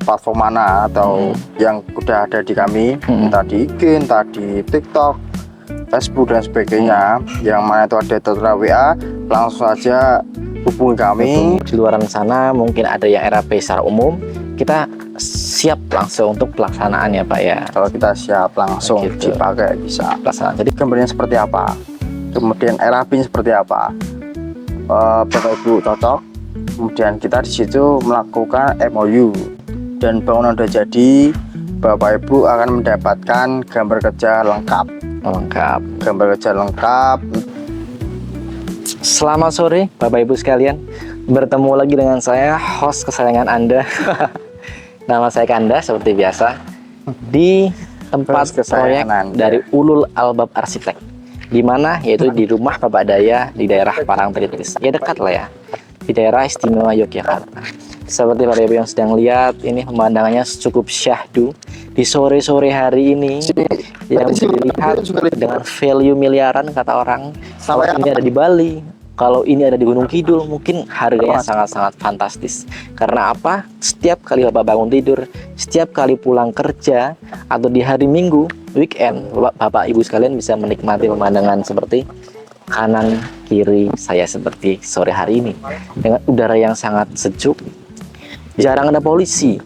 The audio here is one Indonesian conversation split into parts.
platform mana atau yang udah ada di kami, entah di IG, entah di TikTok, Facebook dan sebagainya, yang mana itu ada tertera WA, langsung saja hubungi kami. Di luar sana mungkin ada yang RAP secara umum, kita siap langsung untuk pelaksanaan ya Pak ya. Kalau kita siap langsung dipakai bisa pelaksanaan. Jadi gambarnya seperti apa, kemudian RAP-nya seperti apa, Bapak Ibu cocok, kemudian kita di situ melakukan MOU dan bangunan udah jadi, Bapak Ibu akan mendapatkan gambar kerja lengkap. Gambar kerja lengkap. Selamat sore Bapak Ibu sekalian, bertemu lagi dengan saya, host kesayangan Anda. Nama saya Kanda seperti biasa di tempat proyek dari Ulul Albab Arsitek, di mana yaitu di rumah Bapak Daya di daerah Parangtritis. Ya dekat lah ya, di daerah istimewa Yogyakarta. Seperti Bapak Ibu yang sedang lihat, ini pemandangannya cukup syahdu di sore-sore hari ini, yang bisa dilihat dengan value miliaran kata orang. Kalau ini ada di Bali, kalau ini ada di Gunung Kidul, mungkin harganya sangat-sangat fantastis. Karena apa? Setiap kali Bapak bangun tidur, setiap kali pulang kerja, atau di hari Minggu, weekend, Bapak Ibu sekalian bisa menikmati pemandangan seperti kanan kiri saya seperti sore hari ini, dengan udara yang sangat sejuk. Jarang ada polusi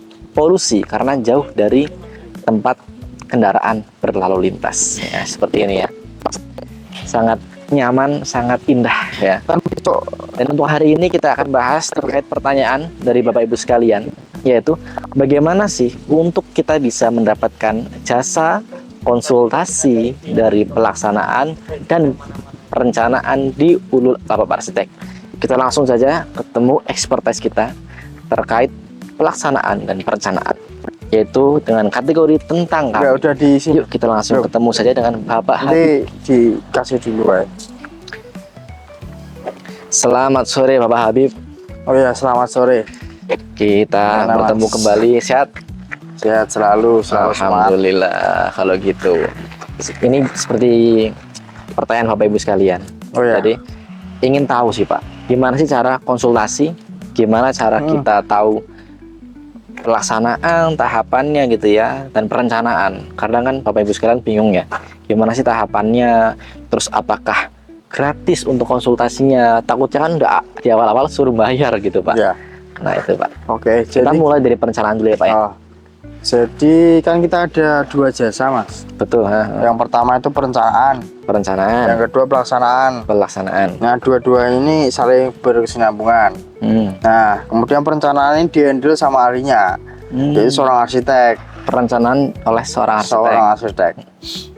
karena jauh dari tempat kendaraan berlalu lintas ya, seperti ini ya. Sangat nyaman, sangat indah ya. Dan untuk hari ini kita akan bahas terkait pertanyaan dari Bapak Ibu sekalian, yaitu bagaimana sih untuk kita bisa mendapatkan jasa konsultasi dari pelaksanaan dan perencanaan di Ulul Albab Arsitek. Kita langsung saja ketemu expertise kita terkait pelaksanaan dan perencanaan, yaitu dengan kategori tentang kami. Ya udah di sini. Yuk kita langsung ketemu saja dengan Bapak Habib. Dikasih dulu ya. Selamat sore Bapak Habib. Oh ya, selamat sore. Kita bertemu kembali. Sehat selalu. Alhamdulillah kalau gitu. Ini seperti pertanyaan Bapak Ibu sekalian. Oh ya. Jadi ingin tahu sih Pak, gimana sih cara konsultasi, gimana cara kita tahu pelaksanaan, tahapannya gitu ya, dan perencanaan. Kadang kan Bapak Ibu sekalian bingung ya, gimana sih tahapannya, terus apakah gratis untuk konsultasinya, takutnya kan udah di awal-awal suruh bayar gitu Pak ya. Nah itu Pak. Oke, kita mulai dari perencanaan dulu ya Pak ya. Jadi kan kita ada dua jasa Mas. Betul. Yang pertama itu perencanaan. Yang kedua pelaksanaan. Nah dua-dua ini saling berkesinambungan. Nah kemudian perencanaan ini dihandle sama ahlinya, jadi seorang arsitek. Perencanaan oleh seorang arsitek.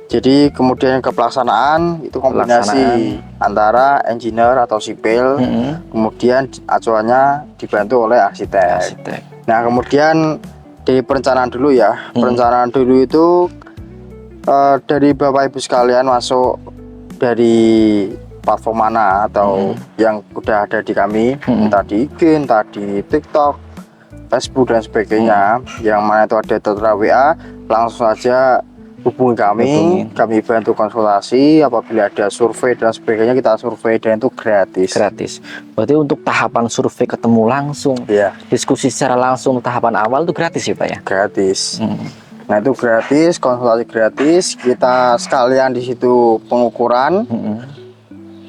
Jadi kemudian ke pelaksanaan itu kombinasi antara engineer atau sipil, kemudian acuannya dibantu oleh arsitek. Nah kemudian di perencanaan dulu ya. Perencanaan dulu itu dari Bapak Ibu sekalian masuk dari platform mana atau yang udah ada di kami, entah di IG, entah di TikTok, Facebook dan sebagainya, yang mana itu ada tertera WA, langsung saja hubungi kami bantu konsultasi. Apabila ada survei dan sebagainya, kita survei, dan itu gratis. Berarti untuk tahapan survei ketemu langsung, diskusi secara langsung tahapan awal itu gratis ya Pak ya? Gratis. Nah itu gratis, konsultasi gratis. Kita sekalian di situ pengukuran.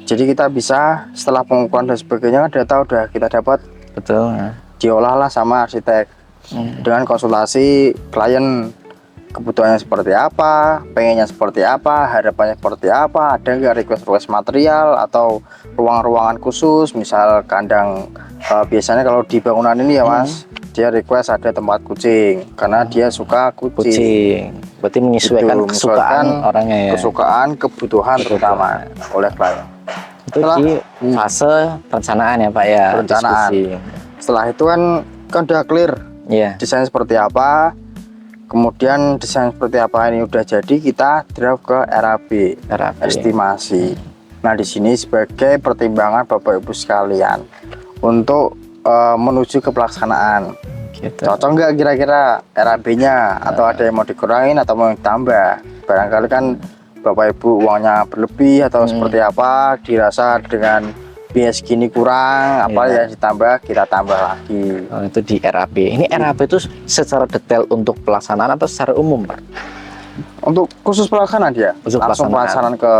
Jadi kita bisa setelah pengukuran dan sebagainya, data udah kita dapat. Betul. Diolahlah sama arsitek dengan konsultasi klien. Kebutuhannya seperti apa, pengennya seperti apa, harapannya seperti apa, ada nggak request material atau ruang-ruangan khusus, misal kandang. Biasanya kalau di bangunan ini ya Mas, dia request ada tempat kucing karena dia suka kucing. Berarti menyesuaikan kesukaan orangnya ya. Kebutuhan terutama oleh klien. Itu di fase perencanaan ya Pak ya. Perencanaan. Setelah itu kan udah clear. Desain seperti apa. Kemudian desain seperti apa ini udah jadi, kita draft ke RAB. Estimasi. Nah di sini sebagai pertimbangan Bapak Ibu sekalian untuk menuju ke pelaksanaan. Cocok nggak kira-kira RAB-nya, atau ada yang mau dikurangin atau mau ditambah? Barangkali kan Bapak Ibu uangnya berlebih atau seperti apa, dirasa dengan biaya segini kurang, apa yang ditambah kita tambah lagi. Oh, itu di RAP. Ini RAP itu secara detail untuk pelaksanaan atau secara umum, Pak? Untuk khusus pelaksanaan dia, khusus langsung pelaksanaan ke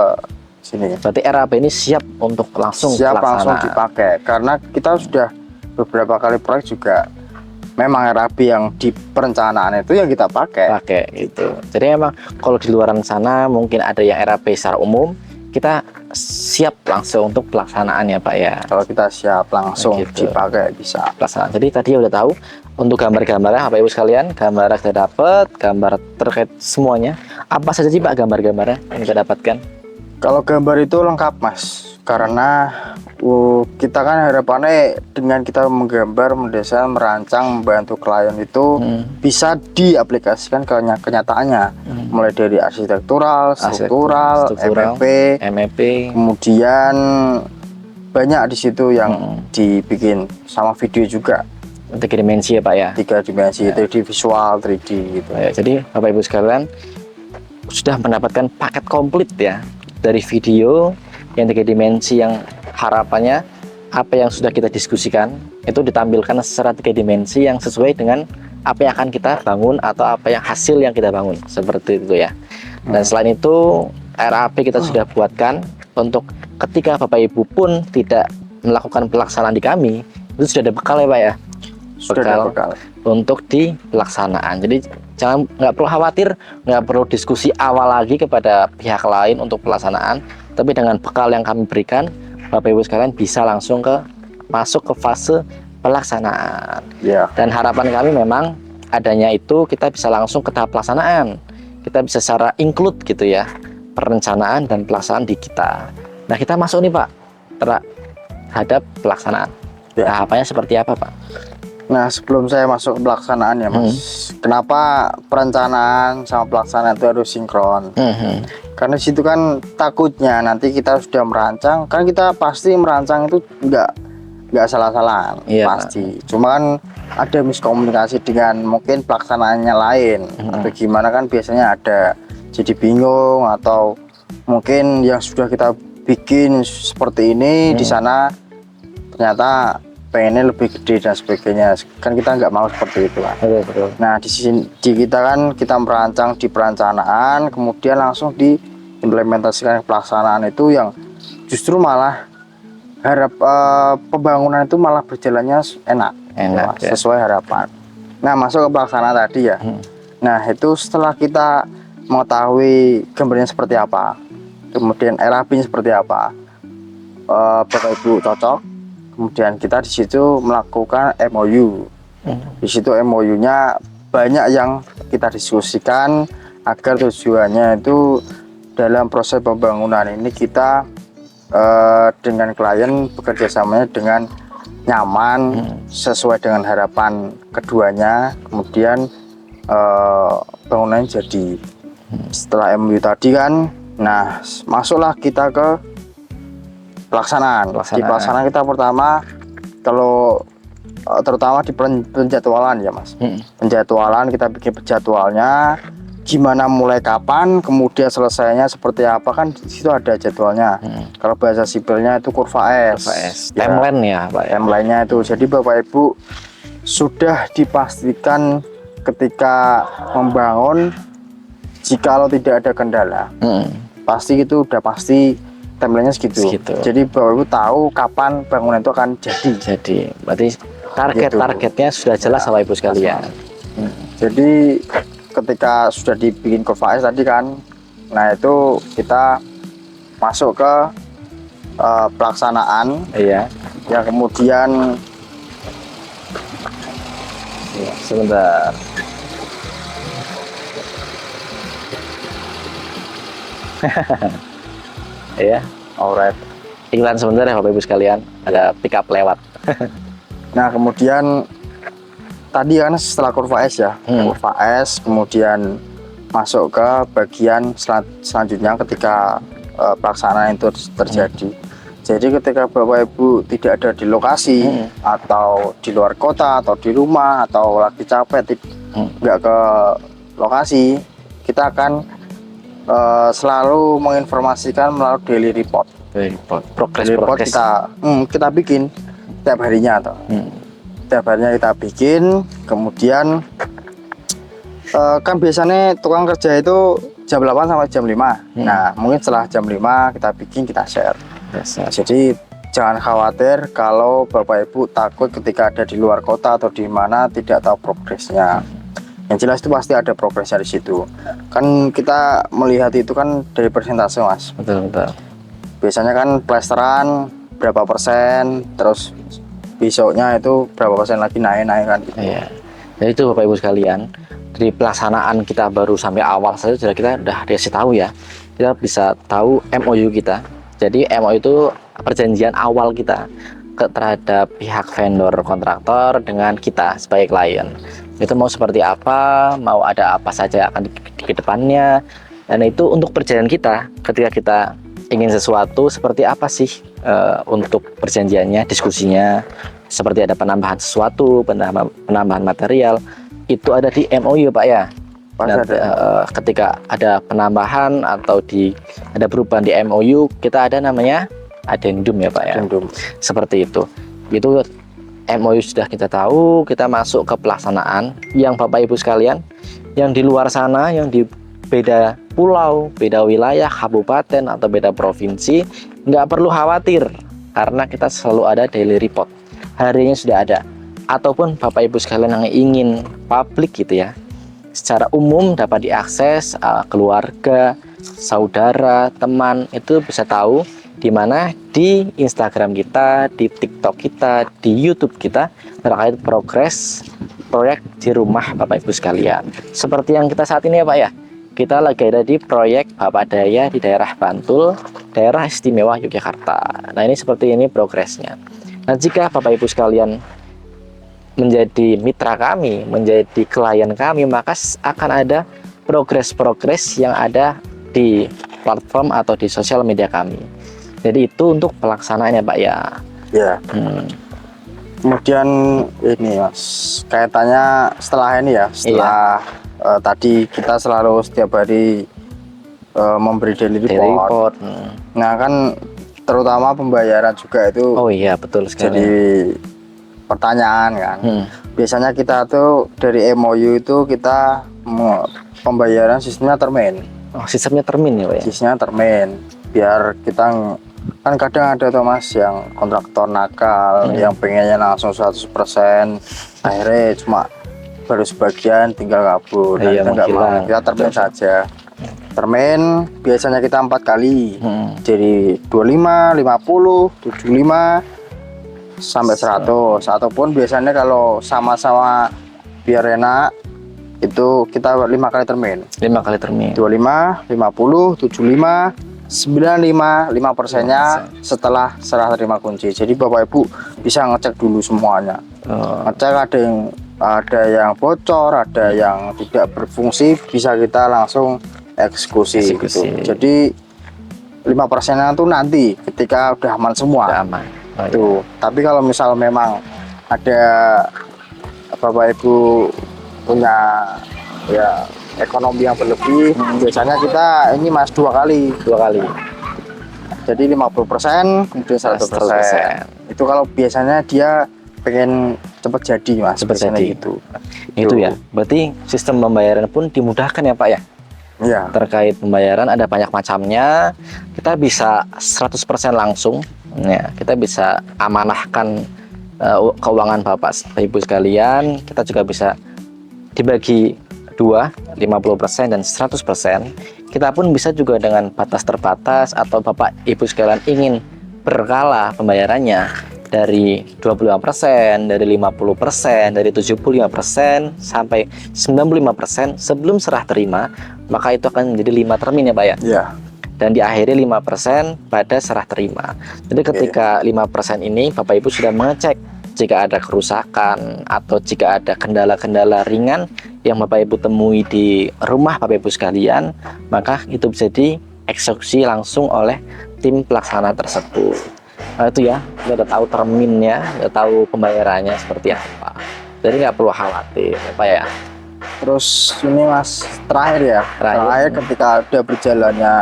sini. Berarti RAP ini siap untuk langsung langsung dipakai, karena kita sudah beberapa kali proyek juga memang RAP yang di perencanaan itu yang kita pakai itu. Jadi emang kalau di luaran sana mungkin ada yang RAP secara umum, kita siap langsung untuk pelaksanaan ya Pak ya. Kalau kita siap langsung dipakai bisa pelaksanaan. Jadi tadi udah tahu untuk gambar-gambarnya Bapak Ibu sekalian, gambar sudah dapat, gambar terkait semuanya. Apa saja sih Pak gambar-gambarnya yang kita dapatkan? Kalau gambar itu lengkap Mas, karena kita kan harapannya dengan kita menggambar, mendesain, merancang, membantu klien itu bisa diaplikasikan ke kenyataannya, mulai dari arsitektural, struktural, MEP, kemudian banyak di situ yang dibikin sama video juga. 3 dimensi ya Pak ya? 3 dimensi, 3D visual, 3D gitu. Ya, jadi Bapak Ibu sekalian sudah mendapatkan paket komplit ya, dari video yang 3 dimensi yang harapannya apa yang sudah kita diskusikan itu ditampilkan secara 3 dimensi yang sesuai dengan apa yang akan kita bangun atau apa yang hasil yang kita bangun, seperti itu ya. Dan selain itu RAP kita sudah buatkan untuk ketika Bapak Ibu pun tidak melakukan pelaksanaan di kami, itu sudah ada bekal ya Pak ya, bekal untuk di pelaksanaan. Jadi nggak perlu khawatir, nggak perlu diskusi awal lagi kepada pihak lain untuk pelaksanaan, tapi dengan bekal yang kami berikan, Bapak Ibu sekalian bisa langsung masuk ke fase pelaksanaan. Dan harapan kami memang adanya itu kita bisa langsung ke tahap pelaksanaan, kita bisa secara include gitu ya, perencanaan dan pelaksanaan di kita. Nah kita masuk nih Pak terhadap pelaksanaan. Tahapannya seperti apa Pak? Nah sebelum saya masuk ke pelaksanaan ya Mas, kenapa perencanaan sama pelaksanaan itu harus sinkron? Karena situ kan takutnya nanti kita sudah merancang, kan kita pasti merancang itu nggak salah-salah, pasti. Cuma kan ada miskomunikasi dengan mungkin pelaksanaannya lain, atau gimana kan biasanya ada jadi bingung, atau mungkin yang sudah kita bikin seperti ini di sana ternyata pengennya lebih gede dan sebagainya, kan kita nggak mau seperti itu kan. Nah di sini kita kan kita merancang di perencanaan, kemudian langsung diimplementasikan ke pelaksanaan, itu yang justru malah pembangunan itu malah berjalannya enak ya, sesuai harapan. Nah masuk ke pelaksanaan tadi ya. Nah itu setelah kita mengetahui gambarnya seperti apa, kemudian RAP-nya seperti apa, Bapak Ibu cocok, kemudian kita di situ melakukan MOU. Di situ MOU-nya banyak yang kita diskusikan agar tujuannya itu dalam proses pembangunan ini kita dengan klien bekerja samanya dengan nyaman, sesuai dengan harapan keduanya, kemudian bangunannya jadi. Setelah MOU tadi kan, nah masuklah kita ke pelaksanaan. Di pelaksanaan kita pertama, kalau terutama di penjadwalan ya Mas, penjadwalan kita bikin jadwalnya gimana, mulai kapan, kemudian selesainya seperti apa, kan di situ ada jadwalnya. Kalau bahasa sipilnya itu kurva S. Ya, timeline ya Pak. Timelinenya itu, jadi Bapak Ibu sudah dipastikan ketika membangun, jikalau tidak ada kendala, pasti itu udah pasti timelinenya segitu. Jadi Bapak Ibu tahu kapan bangunan itu akan jadi. Berarti targetnya sudah jelas Bapak Ibu sekalian. Jadi ketika sudah dibikin kurva S tadi kan, nah itu kita masuk ke pelaksanaan. Ya kemudian sebentar. Alright. Iklan sebentar ya Bapak Ibu sekalian, ada pick up lewat. Nah kemudian tadi kan setelah kurva S ya, kurva S, kemudian masuk ke bagian selanjutnya ketika pelaksanaan itu terjadi. Jadi ketika Bapak Ibu tidak ada di lokasi, atau di luar kota, atau di rumah, atau lagi capek nggak ke lokasi, kita akan selalu menginformasikan melalui daily report. Daily report kita bikin tiap harinya atau tiap harinya kita bikin. Kemudian kan biasanya tukang kerja itu jam 8 sampai jam 5. Nah mungkin setelah jam 5 kita bikin, kita share. Jadi jangan khawatir kalau Bapak Ibu takut ketika ada di luar kota atau di mana tidak tahu progresnya. Yang jelas itu pasti ada progresnya di situ. Kan kita melihat itu kan dari persentase, Mas. Betul. Biasanya kan plesteran berapa persen, terus besoknya itu berapa persen lagi naik kan gitu. Iya. Jadi itu Bapak Ibu sekalian, dari pelaksanaan kita baru sampai awal saja sudah kita udah dikasih tahu ya. Kita bisa tahu MOU kita. Jadi MOU itu perjanjian awal kita terhadap pihak vendor kontraktor dengan kita sebagai klien. Itu mau seperti apa, mau ada apa saja akan di depannya, dan itu untuk perjalanan kita ketika kita ingin sesuatu seperti apa sih untuk perjanjiannya, diskusinya, seperti ada penambahan sesuatu, penambahan material, itu ada di MOU Pak ya. Dan, ketika ada penambahan atau ada perubahan di MOU, kita ada namanya addendum ya Pak ya. Addendum. Seperti itu. Itu MOU sudah kita tahu, kita masuk ke pelaksanaan yang Bapak Ibu sekalian, yang di luar sana, yang di beda pulau, beda wilayah, kabupaten atau beda provinsi, nggak perlu khawatir karena kita selalu ada daily report. Harinya sudah ada. Ataupun Bapak Ibu sekalian yang ingin publik gitu ya, secara umum dapat diakses, keluarga, saudara, teman itu bisa tahu di mana di Instagram kita, di TikTok kita, di YouTube kita terkait progres proyek di rumah Bapak Ibu sekalian. Seperti yang kita saat ini ya Pak ya. Kita lagi ada di proyek Bapak Daya di daerah Bantul, daerah istimewa Yogyakarta. Nah ini seperti ini progresnya. Nah jika Bapak Ibu sekalian menjadi mitra kami, menjadi klien kami, maka akan ada progres-progres yang ada di platform atau di sosial media kami. Jadi itu untuk pelaksanaannya Pak ya. Ya. Kemudian ini Mas, kaitannya setelah ini ya, setelah tadi kita selalu setiap hari memberi daily report. Nah kan terutama pembayaran juga itu. Oh iya betul sekali. Jadi pertanyaan kan. Biasanya kita tuh dari MOU itu kita pembayaran sistemnya termin. Oh sistemnya termin ya Pak ya. Sistemnya termin. Biar kita kan kadang ada tuh Mas yang kontraktor nakal yang pengennya langsung 100%, akhirnya cuma baru sebagian tinggal kabur. Nah, kita nggak mau, kita termin saja. Termin biasanya kita 4 kali, jadi 25, 50, 75 sampai 100. Ataupun biasanya kalau sama-sama biar enak itu kita 5 kali termin. 5 kali termin. 25, 50, 75, 95, 5%-nya setelah serah terima kunci. Jadi Bapak Ibu bisa ngecek dulu semuanya. Ngecek ada yang bocor, ada yang tidak berfungsi, bisa kita langsung eksekusi. Gitu. Jadi 5%-nya itu nanti ketika udah aman semua. Udah aman. Tuh. Tapi kalau misal memang ada Bapak Ibu punya ya ekonomi yang berlebih, biasanya kita ini Mas 2 kali. Jadi 50%, kemudian 100%. Itu kalau biasanya dia pengen cepat jadi Mas. Cepat jadi gitu. Itu ya. Berarti sistem pembayaran pun dimudahkan ya Pak ya. Iya. Terkait pembayaran ada banyak macamnya. Kita bisa 100% langsung. Ya, kita bisa amanahkan keuangan Bapak Ibu sekalian. Kita juga bisa dibagi 2, 50% dan 100%. Kita pun bisa juga dengan batas terbatas atau Bapak Ibu sekalian ingin berkala pembayarannya dari 25%, dari 50%, dari 75% sampai 95% sebelum serah terima, maka itu akan menjadi 5 termin ya Pak ya. Iya. Dan diakhiri 5% pada serah terima. Jadi ketika 5% ini Bapak Ibu sudah mengecek jika ada kerusakan atau jika ada kendala-kendala ringan yang Bapak Ibu temui di rumah Bapak Ibu sekalian, maka itu bisa dieksekusi langsung oleh tim pelaksana tersebut. Nah itu ya, kita udah tahu terminnya, udah tahu pembayarannya seperti apa. Jadi nggak perlu khawatir, Pak ya. Terus ini Mas, terakhir ya, terakhir ketika udah berjalannya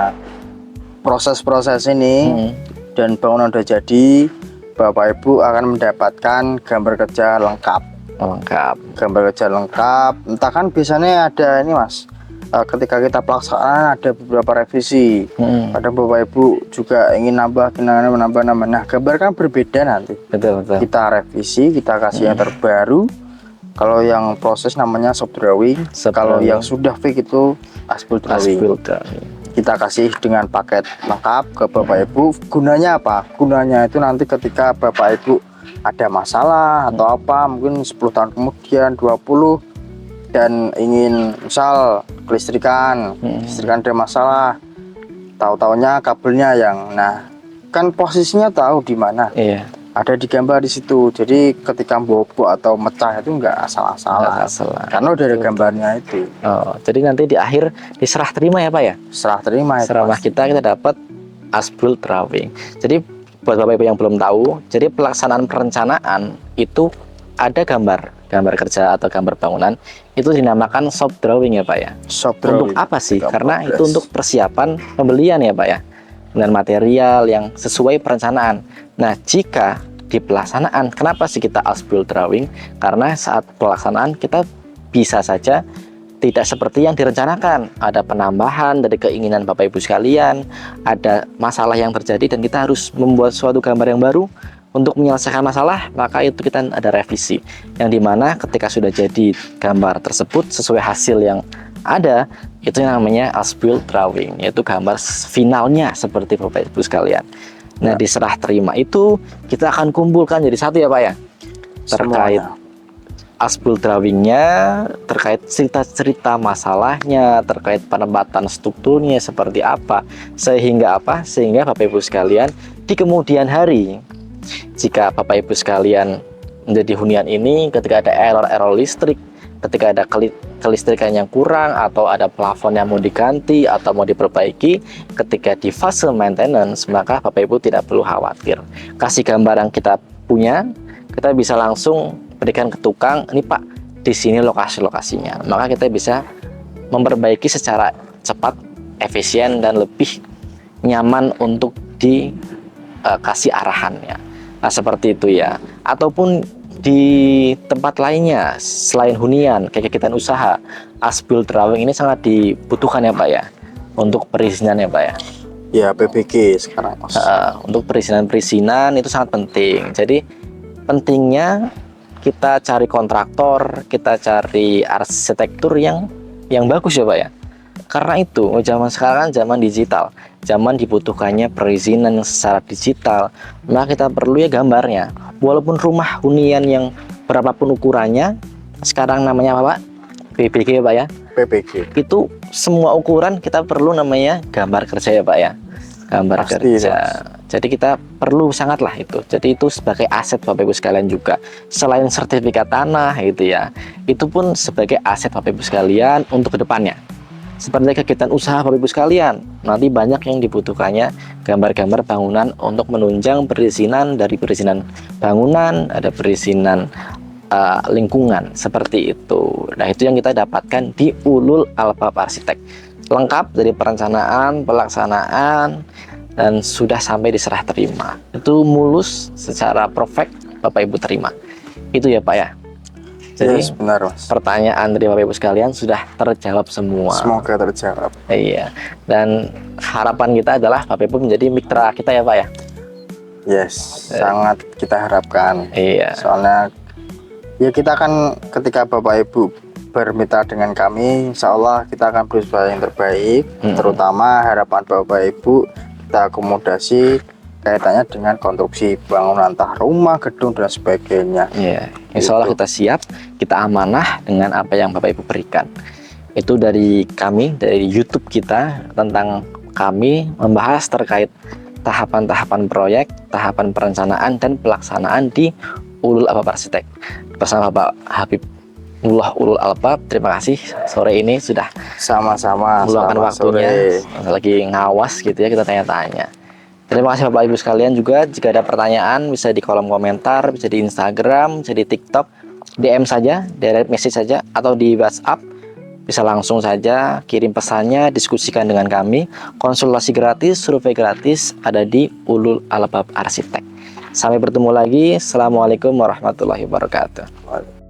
proses-proses ini, dan bangunan udah jadi, Bapak Ibu akan mendapatkan gambar kerja lengkap. Gambar kerja lengkap. Entah kan biasanya ada ini Mas, ketika kita pelaksanaan ada beberapa revisi. Kadang Bapak Ibu juga ingin nambah. Nah, gambar kan berbeda nanti. Betul. Kita revisi, kita kasih yang terbaru. Kalau yang proses namanya soft drawing. Kalau yang sudah fix itu as-built drawing. Kita kasih dengan paket lengkap ke Bapak Ibu. Gunanya apa? Gunanya itu nanti ketika Bapak Ibu ada masalah atau apa, mungkin 10 tahun kemudian, 20, dan ingin misal kelistrikan ada masalah, tahu-taunya kabelnya yang, nah kan posisinya tahu di mana. Ada di gambar di situ. Jadi ketika bobok atau mecah itu enggak asal-asalan, karena udah ada gambarnya itu. Jadi nanti di akhir diserah terima ya Pak ya? Serah terima kita dapat as-built drawing. Jadi buat Bapak Ibu yang belum tahu, jadi pelaksanaan perencanaan itu ada gambar kerja atau gambar bangunan, itu dinamakan soft drawing ya Pak ya. Untuk apa sih? Karena itu untuk persiapan pembelian ya Pak ya, dengan material yang sesuai perencanaan. Nah, jika di pelaksanaan, kenapa sih kita as-built drawing? Karena saat pelaksanaan kita bisa saja tidak seperti yang direncanakan, ada penambahan dari keinginan Bapak Ibu sekalian, ada masalah yang terjadi dan kita harus membuat suatu gambar yang baru untuk menyelesaikan masalah. Maka itu kita ada revisi, yang dimana ketika sudah jadi gambar tersebut sesuai hasil yang ada, itu yang namanya as-built drawing, yaitu gambar finalnya seperti Bapak Ibu sekalian. Nah, diserah terima itu kita akan kumpulkan jadi satu ya Pak ya, terkait as-built drawingnya, terkait cerita-cerita masalahnya, terkait penempatan strukturnya seperti apa, sehingga Bapak Ibu sekalian di kemudian hari, jika Bapak Ibu sekalian menjadi hunian ini, ketika ada error listrik, ketika ada kelistrikan yang kurang, atau ada plafon yang mau diganti atau mau diperbaiki, ketika di fase maintenance, maka Bapak Ibu tidak perlu khawatir. Kasih gambar yang kita punya, kita bisa langsung berikan ke tukang, ini Pak, di sini lokasinya. Maka kita bisa memperbaiki secara cepat, efisien, dan lebih nyaman untuk dikasih arahannya. Nah, seperti itu ya. Ataupun di tempat lainnya selain hunian, kayak kegiatan usaha, as-built drawing ini sangat dibutuhkan ya Pak ya, untuk perizinan ya Pak ya. Ya, PBG sekarang Mas. Untuk perizinan itu sangat penting. Jadi pentingnya kita cari kontraktor, kita cari arsitektur yang bagus ya Pak ya. Karena itu zaman sekarang zaman digital, zaman dibutuhkannya perizinan secara digital, maka kita perlu ya gambarnya. Walaupun rumah hunian yang berapapun ukurannya, sekarang namanya apa Pak? PBG ya Pak ya. PBG. Itu semua ukuran kita perlu namanya gambar kerja ya Pak ya. Gambar kerja. Jadi kita perlu sangatlah itu. Jadi itu sebagai aset Bapak Ibu sekalian juga. Selain sertifikat tanah gitu ya, itu pun sebagai aset Bapak Ibu sekalian untuk kedepannya. Seperti kegiatan usaha Bapak Ibu sekalian, nanti banyak yang dibutuhkannya gambar-gambar bangunan untuk menunjang perizinan, dari perizinan bangunan, ada perizinan lingkungan, seperti itu. Nah, itu yang kita dapatkan di Ulul Albab Arsitek. Lengkap dari perencanaan, pelaksanaan, dan sudah sampai diserah terima. Itu mulus secara perfect Bapak Ibu terima. Itu ya Pak ya. Jadi benar Mas. Pertanyaan dari Bapak Ibu sekalian sudah terjawab semua. Semoga terjawab. Iya. Dan harapan kita adalah Bapak Ibu menjadi mitra kita ya Pak ya. Yes, sangat kita harapkan. Iya. Soalnya ya kita kan ketika Bapak Ibu bermitra dengan kami, insya Allah kita akan berusaha yang terbaik. Terutama harapan Bapak Ibu kita akomodasi kaitannya dengan konstruksi bangunan, entah rumah, gedung, dan sebagainya. Iya, insya Allah kita siap, kita amanah dengan apa yang Bapak Ibu berikan. Itu dari kami, dari YouTube kita, tentang kami membahas terkait tahapan-tahapan proyek, tahapan perencanaan dan pelaksanaan di Ulul Albab Arsitek bersama Bapak Habib Ulul Albab. Terima kasih sore ini sudah sama-sama meluangkan waktunya, lagi ngawas gitu ya, kita tanya-tanya. Terima kasih Bapak Ibu sekalian juga. Jika ada pertanyaan bisa di kolom komentar, bisa di Instagram, bisa di TikTok, DM saja, direct message saja, atau di WhatsApp bisa langsung saja kirim pesannya, diskusikan dengan kami. Konsultasi gratis, survei gratis ada di Ulul Albab Arsitek. Sampai bertemu lagi. Assalamualaikum warahmatullahi wabarakatuh.